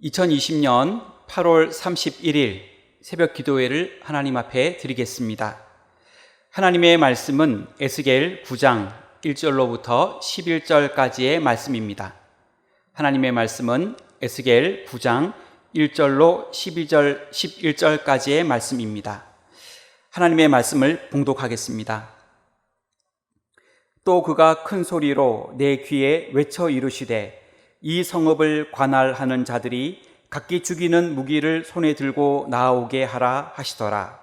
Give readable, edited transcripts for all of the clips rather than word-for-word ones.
2020년 8월 31일 새벽 기도회를 하나님 앞에 드리겠습니다. 하나님의 말씀은 에스겔 9장 1절로부터 11절까지의 말씀입니다. 하나님의 말씀은 에스겔 9장 1절로 11절까지의 말씀입니다. 하나님의 말씀을 봉독하겠습니다. 또 그가 큰 소리로 내 귀에 외쳐 이르시되 이 성읍을 관할하는 자들이 각기 죽이는 무기를 손에 들고 나아오게 하라 하시더라.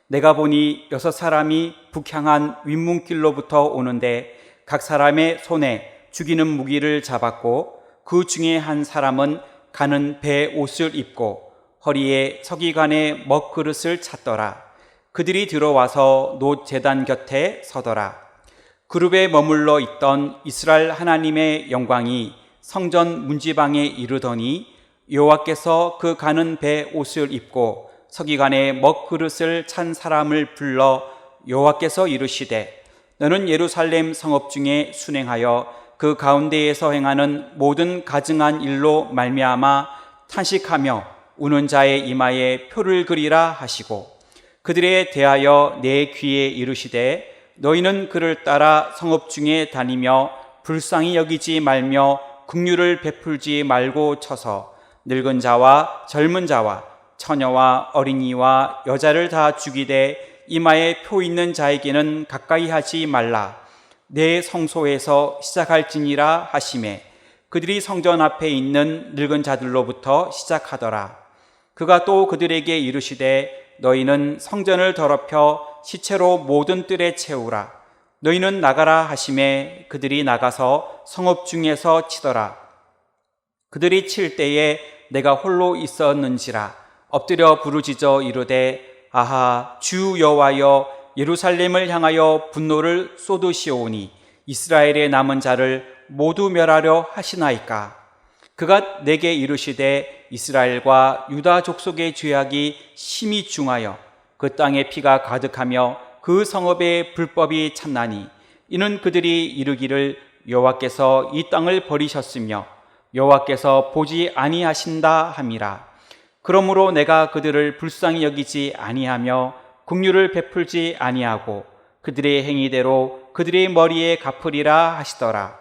내가 보니 6사람이 북향한 윗문길로부터 오는데 각 사람의 손에 죽이는 무기를 잡았고 그 중에 한 사람은 가는 배 옷을 입고 허리에 서기관의 먹그릇을 찼더라. 그들이 들어와서 놋 제단 곁에 서더라. 그룹에 머물러 있던 이스라엘 하나님의 영광이 성전 문지방에 이르더니 여호와께서 그 가는 배 옷을 입고 서기관의 먹그릇을 찬 사람을 불러 여호와께서 이르시되 너는 예루살렘 성읍 중에 순행하여 그 가운데에서 행하는 모든 가증한 일로 말미암아 탄식하며 우는 자의 이마에 표를 그리라 하시고 그들에 대하여 내 귀에 이르시되 너희는 그를 따라 성읍 중에 다니며 불쌍히 여기지 말며 긍휼을 베풀지 말고 쳐서 늙은 자와 젊은 자와 처녀와 어린이와 여자를 다 죽이되 이마에 표 있는 자에게는 가까이 하지 말라. 내 성소에서 시작할지니라 하시매 그들이 성전 앞에 있는 늙은 자들로부터 시작하더라. 그가 또 그들에게 이르시되 너희는 성전을 더럽혀 시체로 모든 뜰에 채우라. 너희는 나가라 하시매 그들이 나가서 성읍 중에서 치더라. 그들이 칠 때에 내가 홀로 있었는지라 엎드려 부르짖어 이르되 아하 주 여호와여 예루살렘을 향하여 분노를 쏟으시오니 이스라엘의 남은 자를 모두 멸하려 하시나이까. 그가 내게 이르시되 이스라엘과 유다 족속의 죄악이 심히 중하여 그 땅에 피가 가득하며 그 성읍에 불법이 찼나니 이는 그들이 이르기를 여호와께서 이 땅을 버리셨으며 여호와께서 보지 아니하신다 함이라. 그러므로 내가 그들을 불쌍히 여기지 아니하며 긍휼을 베풀지 아니하고 그들의 행위대로 그들의 머리에 갚으리라 하시더라.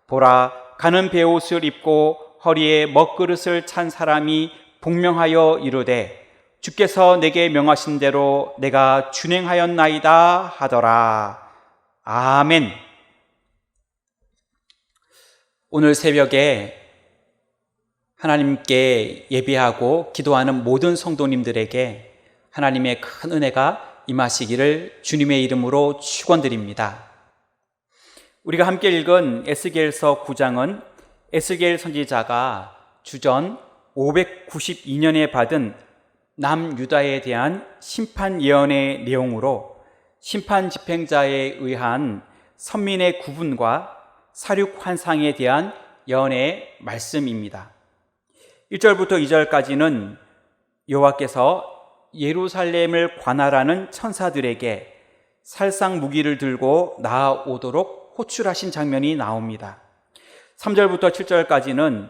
보라 가는 베옷을 입고 허리에 먹그릇을 찬 사람이 복명하여 이르되 주께서 내게 명하신 대로 내가 준행하였나이다 하더라. 아멘. 오늘 새벽에 하나님께 예배하고 기도하는 모든 성도님들에게 하나님의 큰 은혜가 임하시기를 주님의 이름으로 축원드립니다. 우리가 함께 읽은 에스겔서 9장은 에스겔 선지자가 주전 592년에 받은 남유다에 대한 심판 예언의 내용으로 심판 집행자에 의한 선민의 구분과 사륙 환상에 대한 예언의 말씀입니다. 1절부터 2절까지는 여호와께서 예루살렘을 관할하는 천사들에게 살상 무기를 들고 나아오도록 호출하신 장면이 나옵니다. 3절부터 7절까지는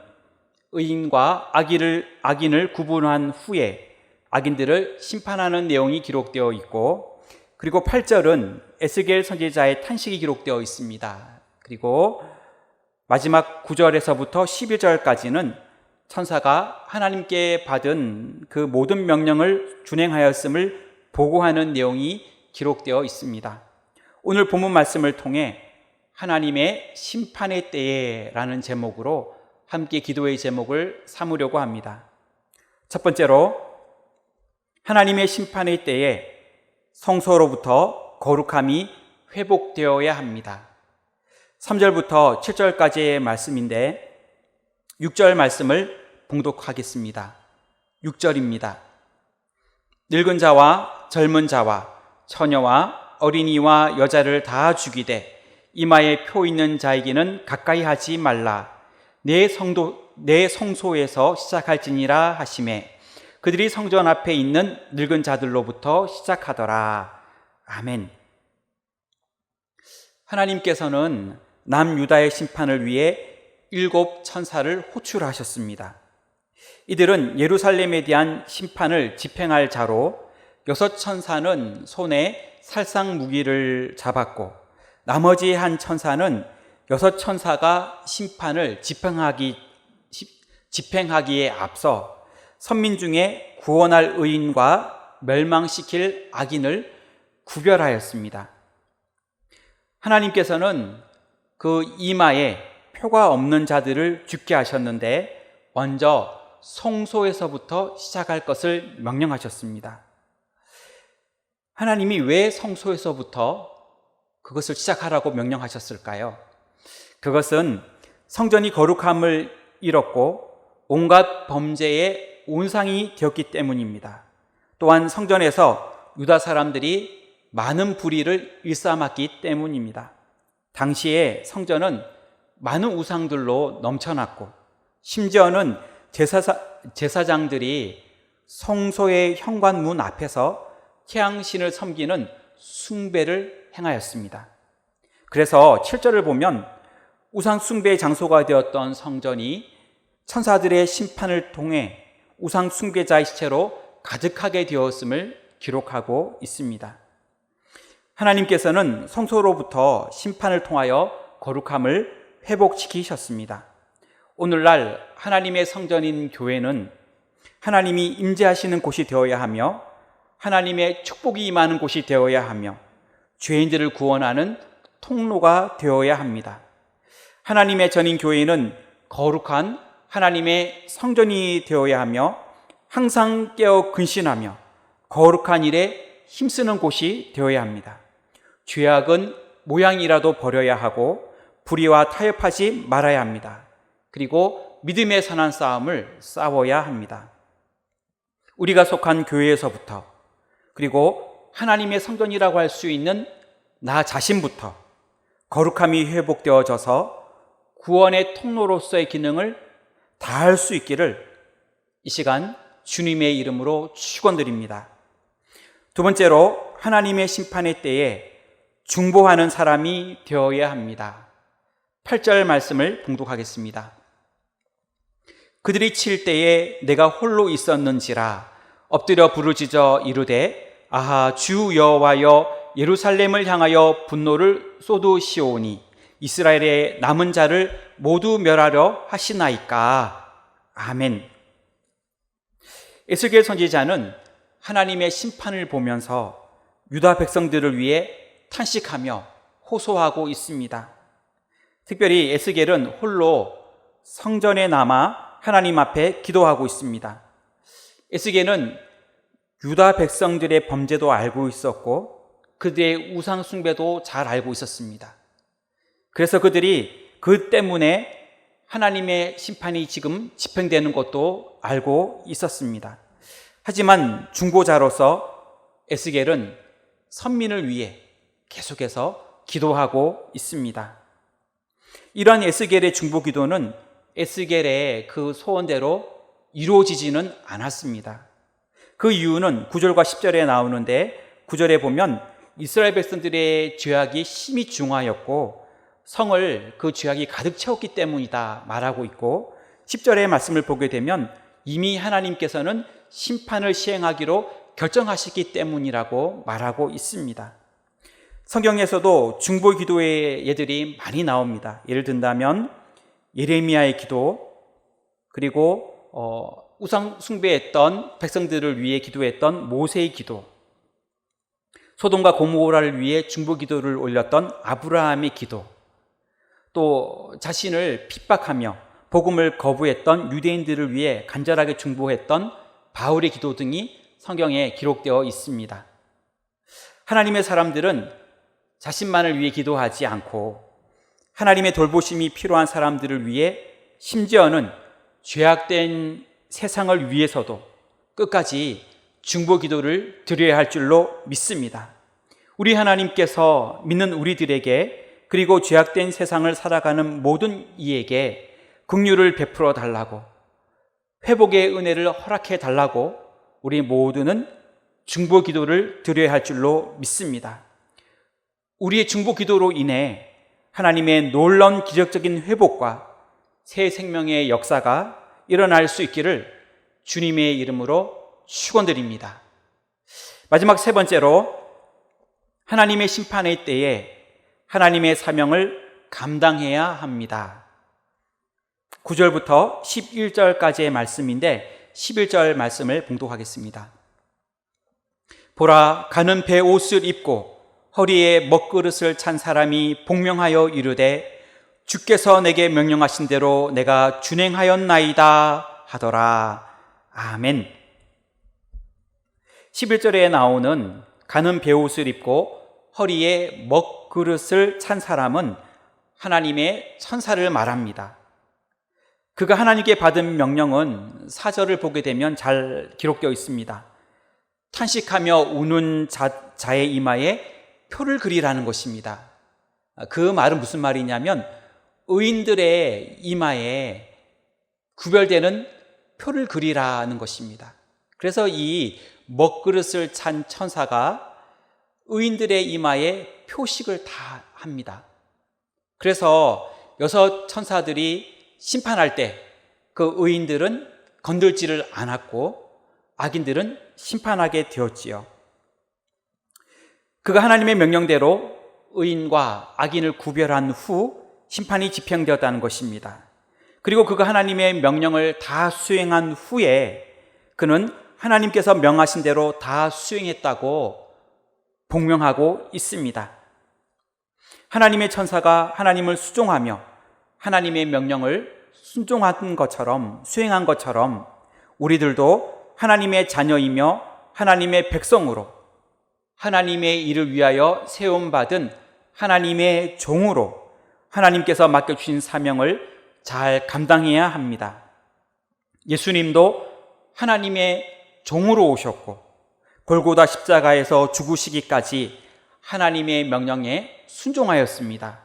의인과 악인을 구분한 후에 악인들을 심판하는 내용이 기록되어 있고, 그리고 8절은 에스겔 선지자의 탄식이 기록되어 있습니다. 그리고 마지막 9절에서부터 11절까지는 천사가 하나님께 받은 그 모든 명령을 준행하였음을 보고하는 내용이 기록되어 있습니다. 오늘 본문 말씀을 통해 하나님의 심판의 때에라는 제목으로 함께 기도의 제목을 삼으려고 합니다. 첫 번째로 하나님의 심판의 때에 성소로부터 거룩함이 회복되어야 합니다. 3절부터 7절까지의 말씀인데 6절 말씀을 봉독하겠습니다. 6절입니다. 늙은 자와 젊은 자와 처녀와 어린이와 여자를 다 죽이되 이마에 표 있는 자에게는 가까이 하지 말라. 내 성소에서 시작할지니라 하시매 그들이 성전 앞에 있는 늙은 자들로부터 시작하더라. 아멘. 하나님께서는 남유다의 심판을 위해 7 천사를 호출하셨습니다. 이들은 예루살렘에 대한 심판을 집행할 자로 6 천사는 손에 살상 무기를 잡았고 나머지 한 천사는 6 천사가 심판을 집행하기에 앞서 선민 중에 구원할 의인과 멸망시킬 악인을 구별하였습니다. 하나님께서는 그 이마에 표가 없는 자들을 죽게 하셨는데 먼저 성소에서부터 시작할 것을 명령하셨습니다. 하나님이 왜 성소에서부터 그것을 시작하라고 명령하셨을까요? 그것은 성전이 거룩함을 잃었고 온갖 범죄의 온상이 되었기 때문입니다. 또한 성전에서 유다 사람들이 많은 불의를 일삼았기 때문입니다. 당시에 성전은 많은 우상들로 넘쳐났고 심지어는 제사장들이 성소의 현관문 앞에서 태양신을 섬기는 숭배를 행하였습니다. 그래서 7절을 보면 우상 숭배의 장소가 되었던 성전이 천사들의 심판을 통해 우상 숭배자의 시체로 가득하게 되었음을 기록하고 있습니다. 하나님께서는 성소로부터 심판을 통하여 거룩함을 회복시키셨습니다. 오늘날 하나님의 성전인 교회는 하나님이 임재하시는 곳이 되어야 하며 하나님의 축복이 임하는 곳이 되어야 하며 죄인들을 구원하는 통로가 되어야 합니다. 하나님의 전인 교회는 거룩한 하나님의 성전이 되어야 하며 항상 깨어 근신하며 거룩한 일에 힘쓰는 곳이 되어야 합니다. 죄악은 모양이라도 버려야 하고 불의와 타협하지 말아야 합니다. 그리고 믿음의 선한 싸움을 싸워야 합니다. 우리가 속한 교회에서부터 그리고 하나님의 성전이라고 할 수 있는 나 자신부터 거룩함이 회복되어져서 구원의 통로로서의 기능을 다할 수 있기를 이 시간 주님의 이름으로 축원드립니다. 두 번째로 하나님의 심판의 때에 중보하는 사람이 되어야 합니다. 8절 말씀을 봉독하겠습니다. 그들이 칠 때에 내가 홀로 있었는지라 엎드려 부르짖어 이르되 아하 주 여호와여 예루살렘을 향하여 분노를 쏟으시오니 이스라엘의 남은 자를 모두 멸하려 하시나이까. 아멘. 에스겔 선지자는 하나님의 심판을 보면서 유다 백성들을 위해 탄식하며 호소하고 있습니다. 특별히 에스겔은 홀로 성전에 남아 하나님 앞에 기도하고 있습니다. 에스겔은 유다 백성들의 범죄도 알고 있었고 그들의 우상 숭배도 잘 알고 있었습니다. 그래서 그들이 그 때문에 하나님의 심판이 지금 집행되는 것도 알고 있었습니다. 하지만 중보자로서 에스겔은 선민을 위해 계속해서 기도하고 있습니다. 이러한 에스겔의 중보 기도는 에스겔의 그 소원대로 이루어지지는 않았습니다. 그 이유는 9절과 10절에 나오는데 9절에 보면 이스라엘 백성들의 죄악이 심히 중하였고 성을 그 죄악이 가득 채웠기 때문이다 말하고 있고 10절의 말씀을 보게 되면 이미 하나님께서는 심판을 시행하기로 결정하셨기 때문이라고 말하고 있습니다. 성경에서도 중보 기도의 예들이 많이 나옵니다. 예를 든다면 예레미야의 기도, 그리고 우상 숭배했던 백성들을 위해 기도했던 모세의 기도, 소돔과 고모라를 위해 중보 기도를 올렸던 아브라함의 기도, 또 자신을 핍박하며 복음을 거부했던 유대인들을 위해 간절하게 중보했던 바울의 기도 등이 성경에 기록되어 있습니다. 하나님의 사람들은 자신만을 위해 기도하지 않고 하나님의 돌보심이 필요한 사람들을 위해 심지어는 죄악된 세상을 위해서도 끝까지 중보 기도를 드려야 할 줄로 믿습니다. 우리 하나님께서 믿는 우리들에게 그리고 죄악된 세상을 살아가는 모든 이에게 긍휼을 베풀어 달라고 회복의 은혜를 허락해 달라고 우리 모두는 중보 기도를 드려야 할 줄로 믿습니다. 우리의 중보 기도로 인해 하나님의 놀라운 기적적인 회복과 새 생명의 역사가 일어날 수 있기를 주님의 이름으로 축원드립니다. 마지막 세 번째로 하나님의 심판의 때에 하나님의 사명을 감당해야 합니다. 9절부터 11절까지의 말씀인데 11절 말씀을 봉독하겠습니다. 보라, 가는 배 옷을 입고 허리에 먹그릇을 찬 사람이 복명하여 이르되 주께서 내게 명령하신 대로 내가 준행하였나이다 하더라. 아멘. 11절에 나오는 가는 배 옷을 입고 허리에 먹그릇을 찬 사람은 하나님의 천사를 말합니다. 그가 하나님께 받은 명령은 4절을 보게 되면 잘 기록되어 있습니다. 탄식하며 우는 자의 이마에 표를 그리라는 것입니다. 그 말은 무슨 말이냐면 의인들의 이마에 구별되는 표를 그리라는 것입니다. 그래서 이 먹그릇을 찬 천사가 의인들의 이마에 표식을 다 합니다. 그래서 6 천사들이 심판할 때 그 의인들은 건들지를 않았고 악인들은 심판하게 되었지요. 그가 하나님의 명령대로 의인과 악인을 구별한 후 심판이 집행되었다는 것입니다. 그리고 그가 하나님의 명령을 다 수행한 후에 그는 하나님께서 명하신 대로 다 수행했다고 복명하고 있습니다. 하나님의 천사가 하나님을 수종하며 하나님의 명령을 순종한 것처럼, 수행한 것처럼 우리들도 하나님의 자녀이며 하나님의 백성으로 하나님의 일을 위하여 세움받은 하나님의 종으로 하나님께서 맡겨주신 사명을 잘 감당해야 합니다. 예수님도 하나님의 종으로 오셨고 골고다 십자가에서 죽으시기까지 하나님의 명령에 순종하였습니다.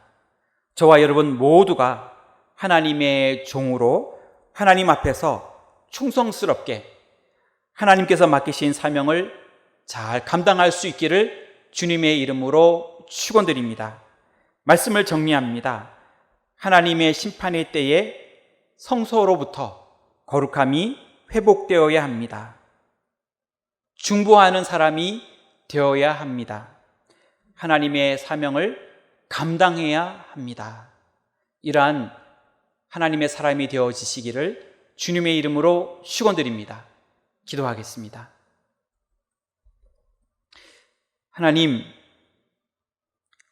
저와 여러분 모두가 하나님의 종으로 하나님 앞에서 충성스럽게 하나님께서 맡기신 사명을 잘 감당할 수 있기를 주님의 이름으로 축원드립니다. 말씀을 정리합니다. 하나님의 심판의 때에 성소로부터 거룩함이 회복되어야 합니다. 중보하는 사람이 되어야 합니다. 하나님의 사명을 감당해야 합니다. 이러한 하나님의 사람이 되어지시기를 주님의 이름으로 축원드립니다. 기도하겠습니다. 하나님,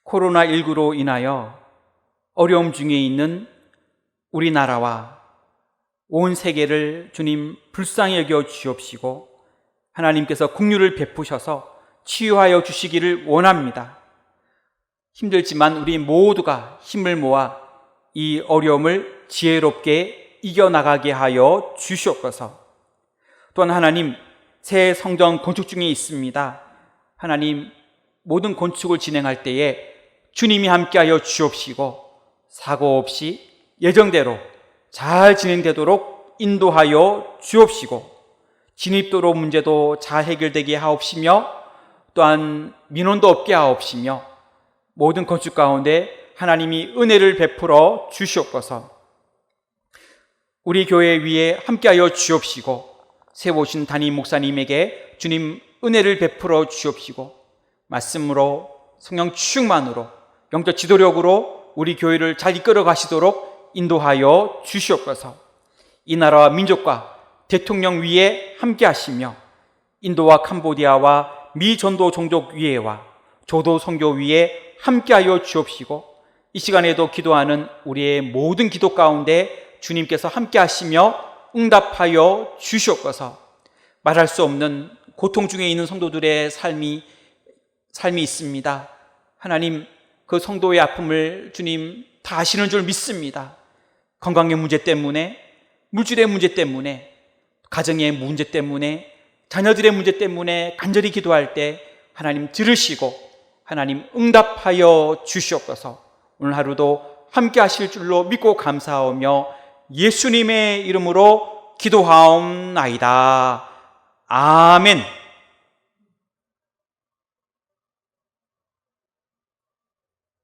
코로나19로 인하여 어려움 중에 있는 우리나라와 온 세계를 주님 불쌍히 여겨 주옵시고 하나님께서 긍휼을 베푸셔서 치유하여 주시기를 원합니다. 힘들지만 우리 모두가 힘을 모아 이 어려움을 지혜롭게 이겨나가게 하여 주시옵소서. 또한 하나님, 새 성전 건축 중에 있습니다. 하나님, 모든 건축을 진행할 때에 주님이 함께하여 주옵시고 사고 없이 예정대로 잘 진행되도록 인도하여 주옵시고 진입도로 문제도 잘 해결되게 하옵시며 또한 민원도 없게 하옵시며 모든 건축 가운데 하나님이 은혜를 베풀어 주시옵소서. 우리 교회 위에 함께하여 주옵시고 세우신 담임 목사님에게 주님 은혜를 베풀어 주옵시고 말씀으로 성령 충만으로 영적 지도력으로 우리 교회를 잘 이끌어 가시도록 인도하여 주시옵소서. 이 나라와 민족과 대통령 위에 함께하시며 인도와 캄보디아와 미 전도 종족 위에와 조도 선교 위에 함께하여 주옵시고 이 시간에도 기도하는 우리의 모든 기도 가운데 주님께서 함께하시며 응답하여 주시옵소서. 말할 수 없는 고통 중에 있는 성도들의 삶이 있습니다. 하나님, 그 성도의 아픔을 주님 다 아시는 줄 믿습니다. 건강의 문제 때문에, 물질의 문제 때문에, 가정의 문제 때문에, 자녀들의 문제 때문에 간절히 기도할 때 하나님 들으시고 하나님 응답하여 주시옵소서. 오늘 하루도 함께 하실 줄로 믿고 감사하며 예수님의 이름으로 기도하옵나이다. 아멘.